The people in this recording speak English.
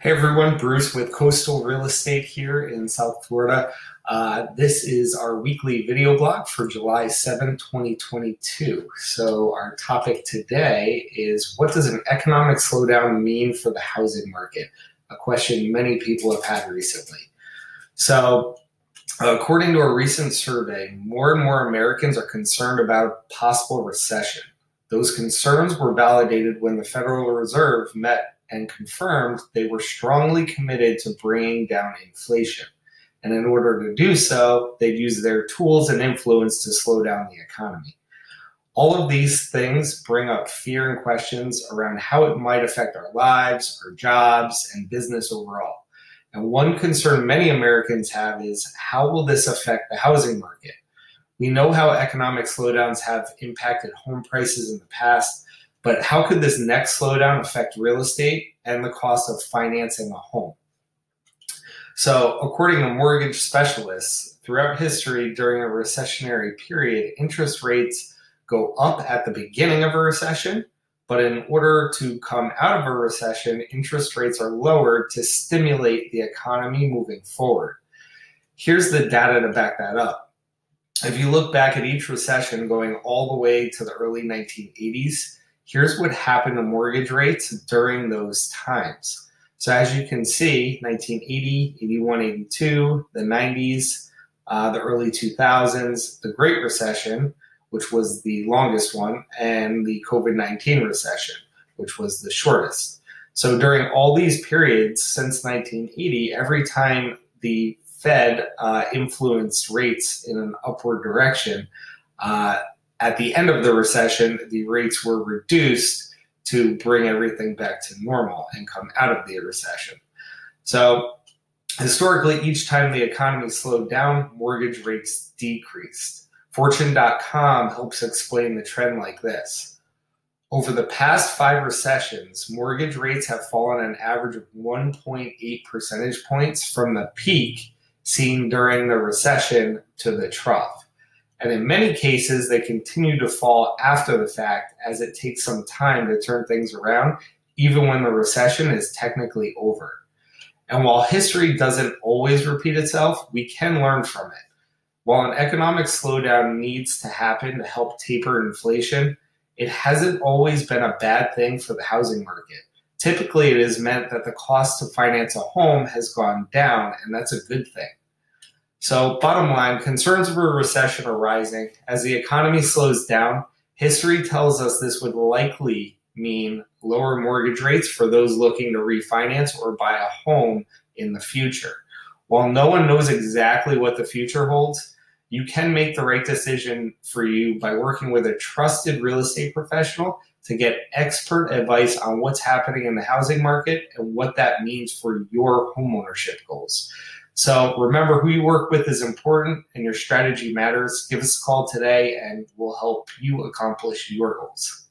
Hey everyone, Bruce with Coastal Real Estate here in South Florida. This is our weekly video blog for July 7, 2022. So our topic today is, what does an economic slowdown mean for the housing market? A question many people have had recently. So according to a recent survey, more and more Americans are concerned about a possible recession. Those concerns were validated when the Federal Reserve met and confirmed they were strongly committed to bringing down inflation. And in order to do so, they'd use their tools and influence to slow down the economy. All of these things bring up fear and questions around how it might affect our lives, our jobs, and business overall. And one concern many Americans have is, how will this affect the housing market? We know how economic slowdowns have impacted home prices in the past, but how could this next slowdown affect real estate and the cost of financing a home? So, according to mortgage specialists, throughout history during a recessionary period, interest rates go up at the beginning of a recession, but in order to come out of a recession, interest rates are lowered to stimulate the economy moving forward. Here's the data to back that up. If you look back at each recession going all the way to the early 1980s, here's what happened to mortgage rates during those times. So as you can see, 1980, 81, 82, the 90s, the early 2000s, the Great Recession, which was the longest one, and the COVID-19 recession, which was the shortest. So during all these periods since 1980, every time the Fed influenced rates in an upward direction, at the end of the recession, the rates were reduced to bring everything back to normal and come out of the recession. So historically, each time the economy slowed down, mortgage rates decreased. Fortune.com helps explain the trend like this. Over the past 5 recessions, mortgage rates have fallen an average of 1.8 percentage points from the peak seen during the recession to the trough. And in many cases, they continue to fall after the fact, as it takes some time to turn things around, even when the recession is technically over. And while history doesn't always repeat itself, we can learn from it. While an economic slowdown needs to happen to help taper inflation, it hasn't always been a bad thing for the housing market. Typically, it has meant that the cost to finance a home has gone down, and that's a good thing. So bottom line, concerns of a recession are rising. As the economy slows down, history tells us this would likely mean lower mortgage rates for those looking to refinance or buy a home in the future. While no one knows exactly what the future holds, you can make the right decision for you by working with a trusted real estate professional to get expert advice on what's happening in the housing market and what that means for your homeownership goals. So remember, who you work with is important and your strategy matters. Give us a call today and we'll help you accomplish your goals.